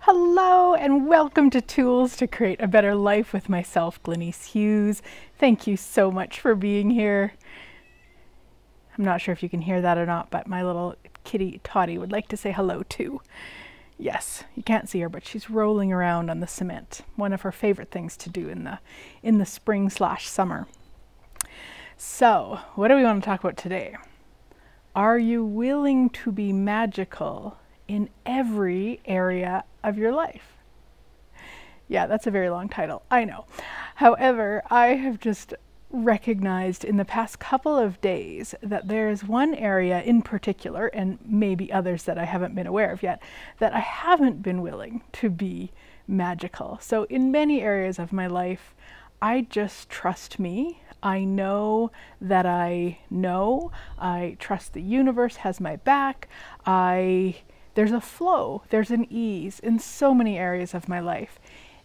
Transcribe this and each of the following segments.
Hello and welcome to Tools to Create a Better Life with myself, Glenyce Hughes. Thank you so much for being here. I'm not sure if you can hear that or not, but my little kitty Toddy would like to say hello too. Yes, you can't see her, but she's rolling around on the cement. One of her favorite things to do in the spring/summer. So, what do we want to talk about today? Are you willing to be magical in every area of your life? Yeah, that's a very long title, I know. However, I have just recognized in the past couple of days that there's one area in particular, and maybe others that I haven't been aware of yet, that I haven't been willing to be magical. So in many areas of my life, I just trust me. I know that I know. I trust the universe has my back. There's a flow, there's an ease in so many areas of my life.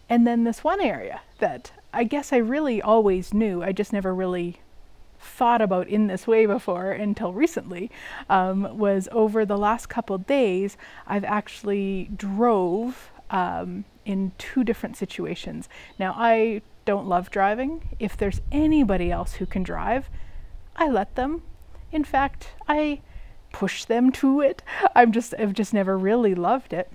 And then this one area that I guess I really always knew, I just never really thought about in this way before until recently, was over the last couple days, I've actually drove in two different situations. Now, I don't love driving. If there's anybody else who can drive, I let them. In fact, I push them to it. I've just never really loved it.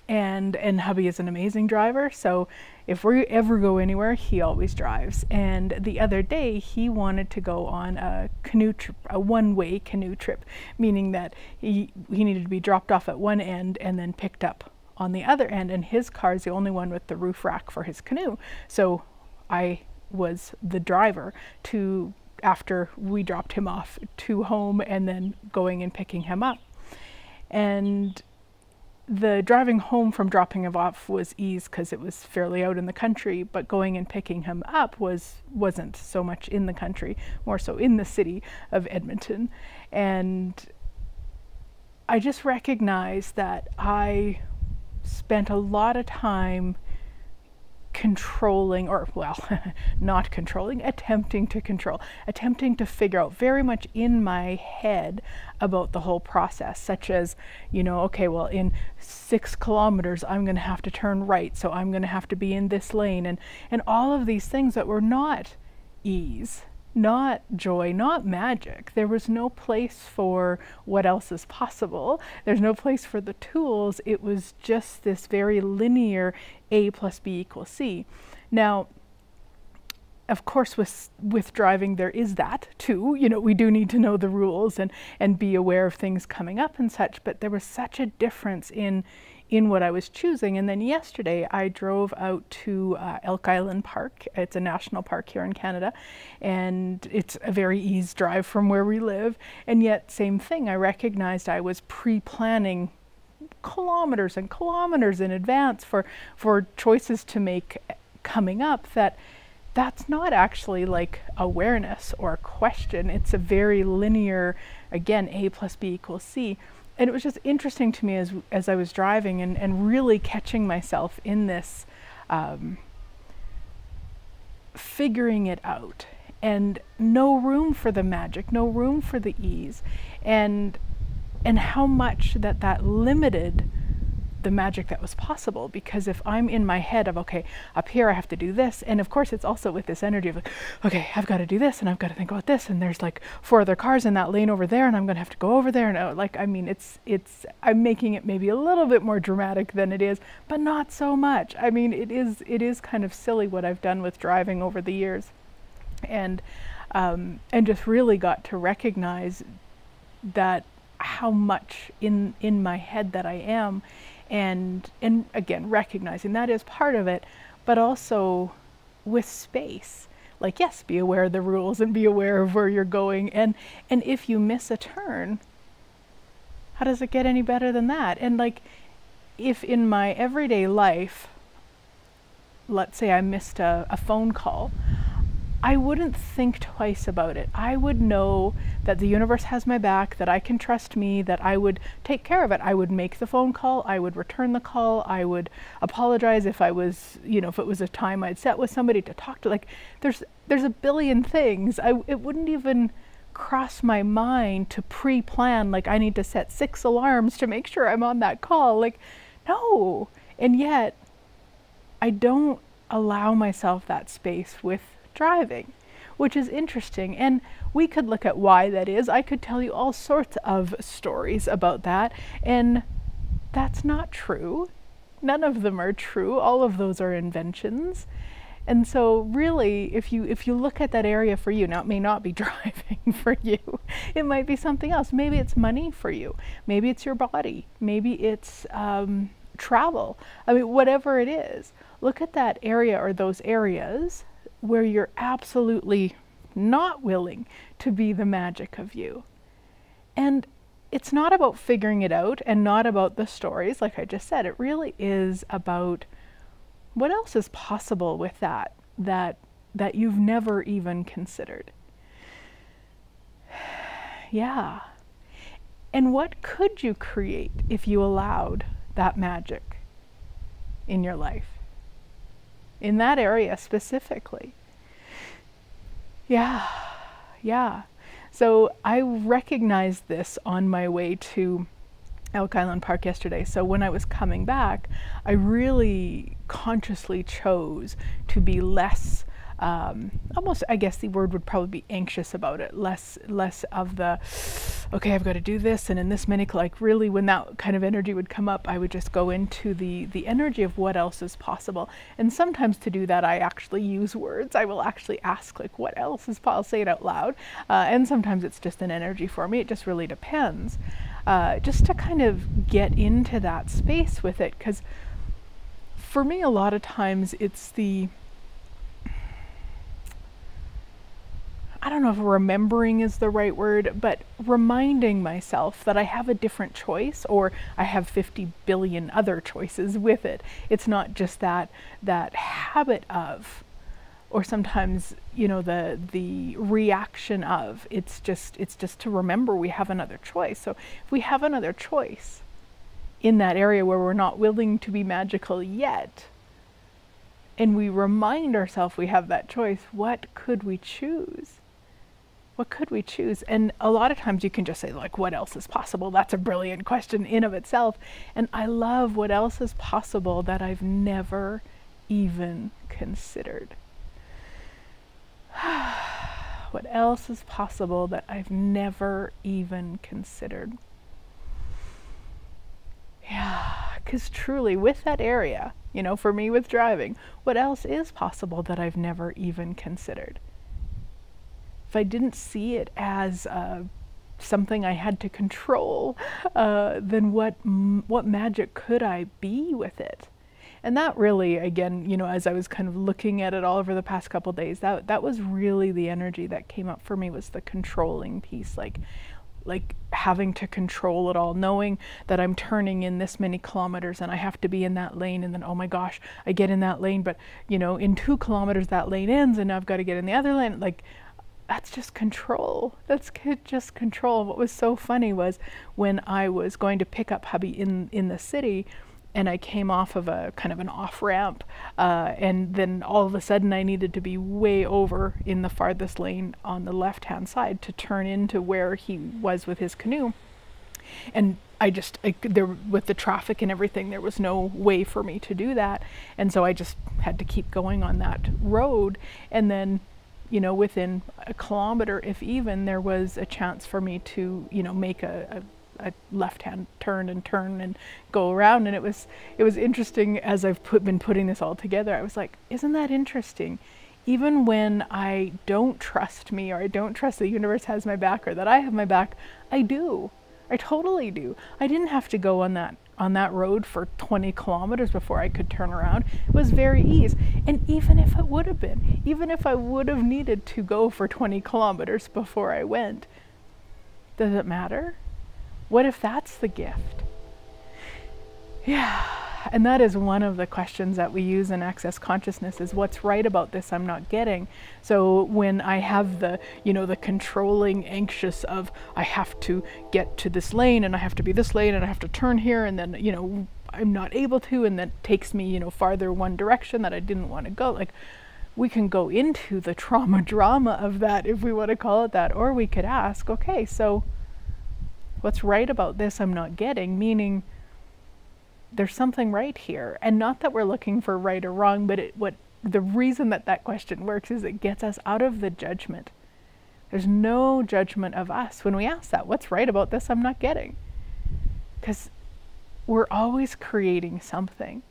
And hubby is an amazing driver, so if we ever go anywhere, he always drives. And the other day, he wanted to go on a canoe trip, a one-way canoe trip, meaning that he needed to be dropped off at one end and then picked up on the other end, and his car is the only one with the roof rack for his canoe. So I was the driver to, after we dropped him off, to home and then going and picking him up. And the driving home from dropping him off was ease because it was fairly out in the country, but going and picking him up wasn't so much in the country, more so in the city of Edmonton. And I just recognized that I spent a lot of time controlling, or well, not controlling, attempting to figure out very much in my head about the whole process, such as, you know, okay, well, in 6 kilometers, I'm going to have to turn right, so I'm going to have to be in this lane, and all of these things that were not ease, not joy, not magic. There was no place for what else is possible. There's no place for the tools. It was just this very linear A plus B equals C. Now, of course, with driving, there is that too. You know, we do need to know the rules and be aware of things coming up and such, but there was such a difference in what I was choosing. And then yesterday I drove out to Elk Island Park. It's a national park here in Canada, and it's a very easy drive from where we live. And yet, same thing, I recognized I was pre-planning kilometers and kilometers in advance for choices to make coming up that's not actually like awareness or question. It's a very linear, again, A plus B equals C. And it was just interesting to me as I was driving and really catching myself in this figuring it out, and no room for the magic, no room for the ease, and how much that limited the magic that was possible. Because if I'm in my head of, okay, up here I have to do this, and of course it's also with this energy of like, okay, I've got to do this and I've got to think about this, and there's like 4 other cars in that lane over there and I'm going to have to go over there, and like, I mean, I'm making it maybe a little bit more dramatic than it is, but not so much. I mean, it is kind of silly what I've done with driving over the years, and just really got to recognize that how much in my head that I am, and again, recognizing that is part of it, but also with space. Like, yes, be aware of the rules and be aware of where you're going, and if you miss a turn, how does it get any better than that? And like, if in my everyday life, let's say I missed a phone call, I wouldn't think twice about it. I would know that the universe has my back, that I can trust me, that I would take care of it. I would make the phone call, I would return the call, I would apologize if I was, you know, if it was a time I'd set with somebody to talk to. Like, there's a billion things. It wouldn't even cross my mind to pre-plan, like I need to set 6 alarms to make sure I'm on that call. Like, no. And yet, I don't allow myself that space with driving, which is interesting. And we could look at why that is. I could tell you all sorts of stories about that, and that's not true. None of them are true. All of those are inventions. And so really, if you look at that area for you, now it may not be driving for you. It might be something else. Maybe it's money for you. Maybe it's your body. Maybe it's travel. I mean, whatever it is, look at that area or those areas where you're absolutely not willing to be the magic of you. And it's not about figuring it out and not about the stories, like I just said. It really is about what else is possible with that you've never even considered. Yeah. And what could you create if you allowed that magic in your life? In that area specifically. Yeah. So I recognized this on my way to Elk Island Park yesterday. So when I was coming back, I really consciously chose to be less, almost, I guess the word would probably be anxious about it, less of the, okay, I've got to do this, and in this many, like really when that kind of energy would come up, I would just go into the energy of what else is possible. And sometimes to do that, I actually use words. I will actually ask, like, what else is possible? I'll say it out loud. And sometimes it's just an energy for me. It just really depends. Just to kind of get into that space with it, because for me, a lot of times it's I don't know if remembering is the right word, but reminding myself that I have a different choice, or I have 50 billion other choices with it. It's not just that habit of, or sometimes, you know, the reaction of. It's just to remember we have another choice. So if we have another choice in that area where we're not willing to be magical yet, and we remind ourselves we have that choice, what could we choose? What could we choose? And a lot of times you can just say, like, what else is possible? That's a brilliant question in of itself. And I love what else is possible that I've never even considered. What else is possible that I've never even considered? Yeah, because truly with that area, you know, for me with driving, what else is possible that I've never even considered? If I didn't see it as something I had to control, then what magic could I be with it? And that really, again, you know, as I was kind of looking at it all over the past couple of days, that was really the energy that came up for me, was the controlling piece, like having to control it all, knowing that I'm turning in this many kilometers and I have to be in that lane, and then, oh my gosh, I get in that lane, but, you know, in 2 kilometers that lane ends and now I've got to get in the other lane. Like, that's just control. That's just control. What was so funny was when I was going to pick up hubby in the city, and I came off of a kind of an off ramp, and then all of a sudden I needed to be way over in the farthest lane on the left hand side to turn into where he was with his canoe. And there, with the traffic and everything, there was no way for me to do that. And so I just had to keep going on that road. And then, you know, within a kilometer, if even, there was a chance for me to, you know, make a left-hand turn and go around. And it was interesting as I've been putting this all together. I was like, isn't that interesting? Even when I don't trust me, or I don't trust the universe has my back, or that I have my back, I do. I totally do. I didn't have to go on that road for 20 kilometers before I could turn around. It was very easy. And even if it would have been, even if I would have needed to go for 20 kilometers before I went, does it matter? What if that's the gift? Yeah. And that is one of the questions that we use in Access Consciousness, is what's right about this I'm not getting. So when I have the, you know, the controlling anxious of, I have to get to this lane and I have to be this lane and I have to turn here, and then, you know, I'm not able to, and that takes me, you know, farther one direction that I didn't want to go. Like, we can go into the trauma drama of that, if we want to call it that, or we could ask, okay, so what's right about this I'm not getting? Meaning, there's something right here. And not that we're looking for right or wrong, but the reason that question works is it gets us out of the judgment. There's no judgment of us when we ask that. What's right about this I'm not getting? Because we're always creating something.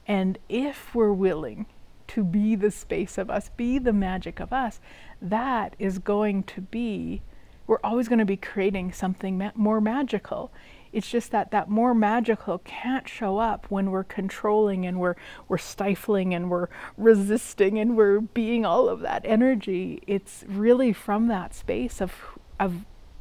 And if we're willing to be the space of us, be the magic of us, that is going to be, we're always going to be creating something more magical. It's just that more magical can't show up when we're controlling and we're stifling and we're resisting and we're being all of that energy. It's really from that space of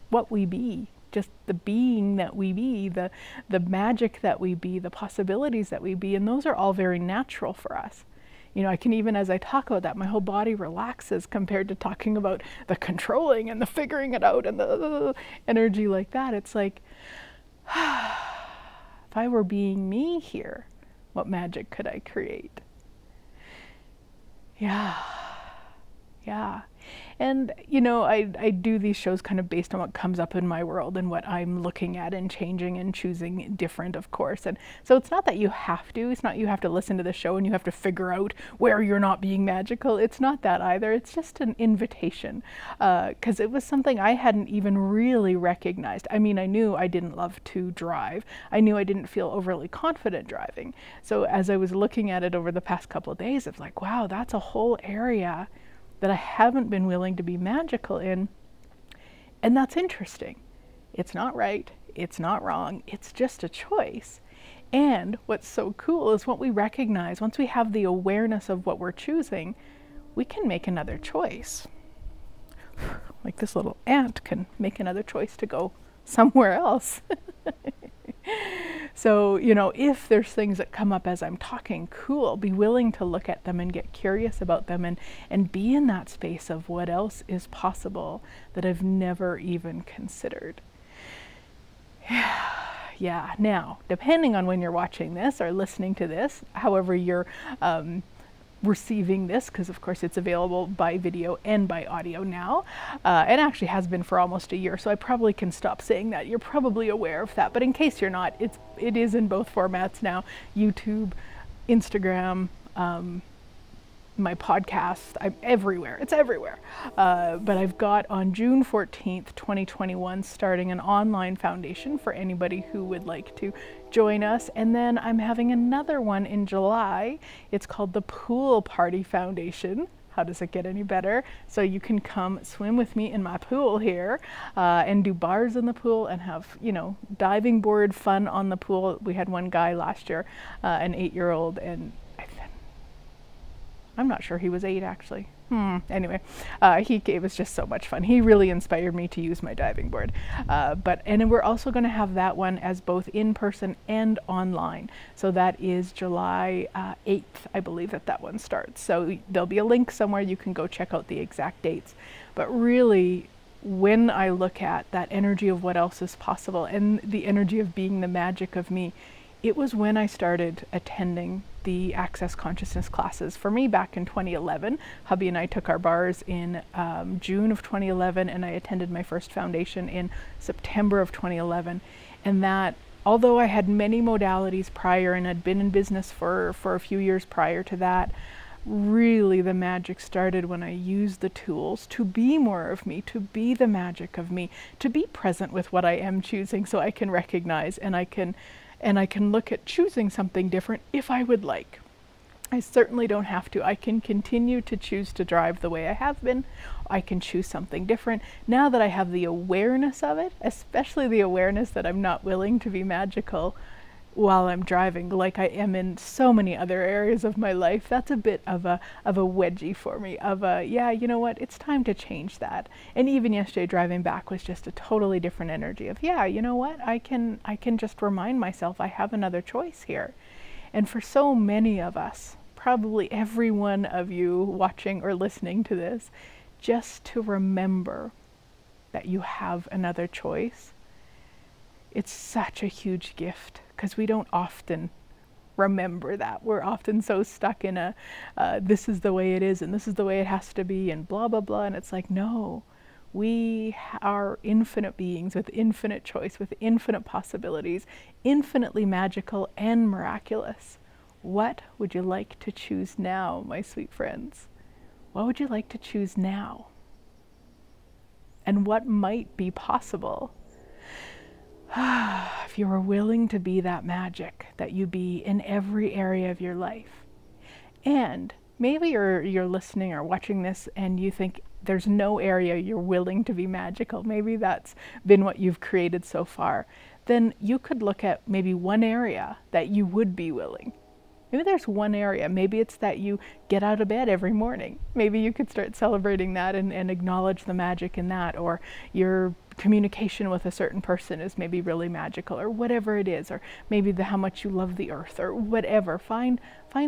what we be, just the being that we be, the magic that we be, the possibilities that we be, and those are all very natural for us. You know, I can even, as I talk about that, my whole body relaxes compared to talking about the controlling and the figuring it out and the energy like that. It's like, if I were being me here, what magic could I create? Yeah. And, you know, I do these shows kind of based on what comes up in my world and what I'm looking at and changing and choosing different, of course. And so it's not that you have to. It's not you have to listen to the show and you have to figure out where you're not being magical. It's not that either. It's just an invitation, because it was something I hadn't even really recognized. I mean, I knew I didn't love to drive. I knew I didn't feel overly confident driving. So as I was looking at it over the past couple of days, it's like, wow, that's a whole area that I haven't been willing to be magical in. And that's interesting. It's not right, it's not wrong, it's just a choice. And what's so cool is what we recognize, once we have the awareness of what we're choosing, we can make another choice. Like this little ant can make another choice to go somewhere else. So, you know, if there's things that come up as I'm talking, cool, be willing to look at them and get curious about them and be in that space of what else is possible that I've never even considered. Yeah, now, depending on when you're watching this or listening to this, however you're receiving this, because of course it's available by video and by audio now, and actually has been for almost a year, so I probably can stop saying that. You're probably aware of that, but in case you're not, it is in both formats now: YouTube, Instagram, my podcast. I'm everywhere. It's everywhere. But I've got on June 14th, 2021, starting an online foundation for anybody who would like to join us. And then I'm having another one in July. It's called the Pool Party Foundation. How does it get any better? So you can come swim with me in my pool here and do bars in the pool and have, you know, diving board fun on the pool. We had one guy last year, an 8-year-old, and I'm not sure he was 8 actually. Anyway, it was just so much fun. He really inspired me to use my diving board. And we're also going to have that one as both in person and online. So that is July 8th, I believe that one starts. So there'll be a link somewhere. You can go check out the exact dates. But really, when I look at that energy of what else is possible and the energy of being the magic of me, it was when I started attending the Access Consciousness classes. For me, back in 2011, hubby and I took our bars in June of 2011, and I attended my first foundation in September of 2011. And that, although I had many modalities prior and had been in business for a few years prior to that, really the magic started when I used the tools to be more of me, to be the magic of me, to be present with what I am choosing, so I can recognize and I can look at choosing something different if I would like. I certainly don't have to. I can continue to choose to drive the way I have been. I can choose something different. Now that I have the awareness of it, especially the awareness that I'm not willing to be magical while I'm driving, like I am in so many other areas of my life, that's a bit of a wedgie for me, yeah, you know what, it's time to change that. And even yesterday driving back was just a totally different energy of, yeah, you know what, I can just remind myself I have another choice here. And for so many of us, probably every one of you watching or listening to this, just to remember that you have another choice, it's such a huge gift, because we don't often remember that. We're often so stuck in this is the way it is and this is the way it has to be and blah, blah, blah. And it's like, no, We are infinite beings with infinite choice, with infinite possibilities, infinitely magical and miraculous. What would you like to choose now, my sweet friends? What would you like to choose now? And what might be possible if you were willing to be that magic that you be in every area of your life? And maybe you're listening or watching this and you think there's no area you're willing to be magical. Maybe that's been what you've created so far. Then you could look at maybe one area that you would be willing. Maybe there's one area. Maybe it's that you get out of bed every morning. Maybe you could start celebrating that and acknowledge the magic in that. Or your communication with a certain person is maybe really magical, or whatever it is. Or maybe how much you love the earth, or whatever. Find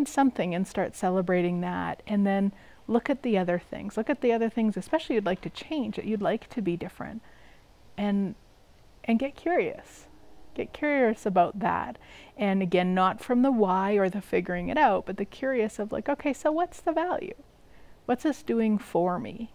something and start celebrating that. And then look at the other things. Look at the other things, especially you'd like to change, that you'd like to be different. And get curious. Get curious about that. And again, not from the why or the figuring it out, but the curious of like, okay, so what's the value? What's this doing for me?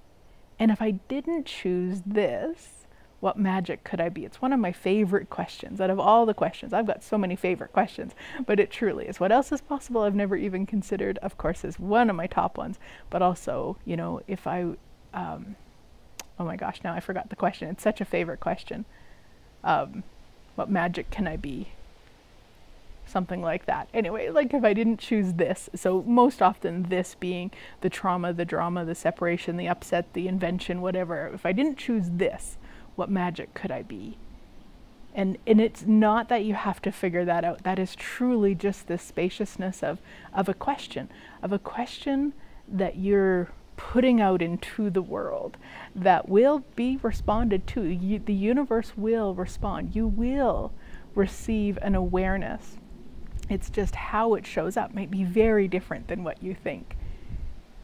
And if I didn't choose this, what magic could I be? It's one of my favorite questions out of all the questions. I've got so many favorite questions, but it truly is. What else is possible I've never even considered, of course, is one of my top ones. But also, you know, if I, oh my gosh, now I forgot the question. It's such a favorite question. What magic can I be? Something like that. Anyway, like if I didn't choose this, so most often this being the trauma, the drama, the separation, the upset, the invention, whatever. If I didn't choose this, what magic could I be? And it's not that you have to figure that out. That is truly just the spaciousness of a question that you're putting out into the world that will be responded to. The universe will respond. You will receive an awareness. It's just how it shows up might be very different than what you think.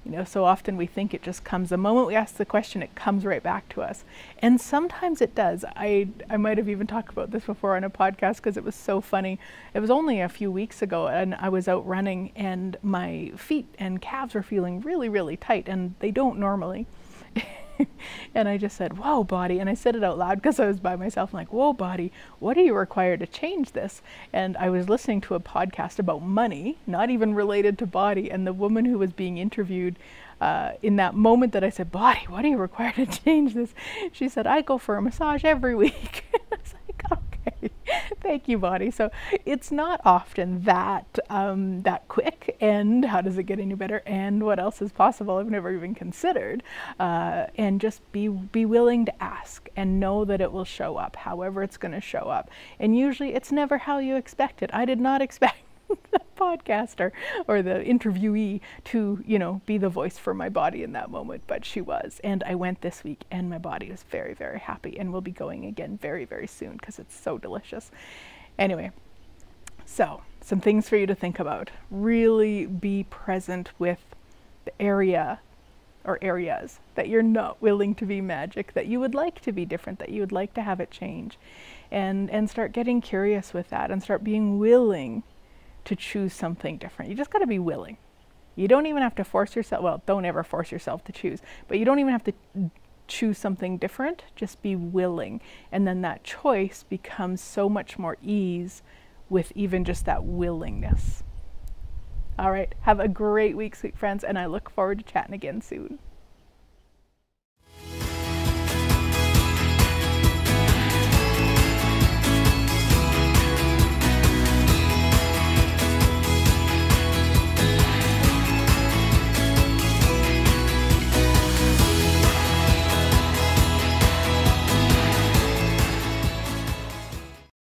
You know, so often we think it just comes, the moment we ask the question, it comes right back to us. And sometimes it does. I might have even talked about this before on a podcast because it was so funny. It was only a few weeks ago and I was out running and my feet and calves were feeling really, really tight, and they don't normally. And I just said, whoa, body. And I said it out loud because I was by myself. I'm like, whoa, body, what do you require to change this? And I was listening to a podcast about money, not even related to body. And the woman who was being interviewed in that moment that I said, body, what do you require to change this? She said, I go for a massage every week. I was like, okay, thank you, body. So it's not often that that quick. And how does it get any better? And what else is possible? I've never even considered. And just be willing to ask and know that it will show up, however it's going to show up. And usually it's never how you expect it. I did not expect the podcaster or the interviewee to, you know, be the voice for my body in that moment, but she was. And I went this week and my body was very, very happy, and we'll be going again very, very soon because it's so delicious. Anyway, so some things for you to think about. Really be present with the area or areas that you're not willing to be magic, that you would like to be different, that you would like to have it change, and start getting curious with that and start being willing to choose something different. You just got to be willing. You don't even have to force yourself. Well, don't ever force yourself to choose, but you don't even have to choose something different. Just be willing. And then that choice becomes so much more ease with even just that willingness. All right. Have a great week, sweet friends, and I look forward to chatting again soon.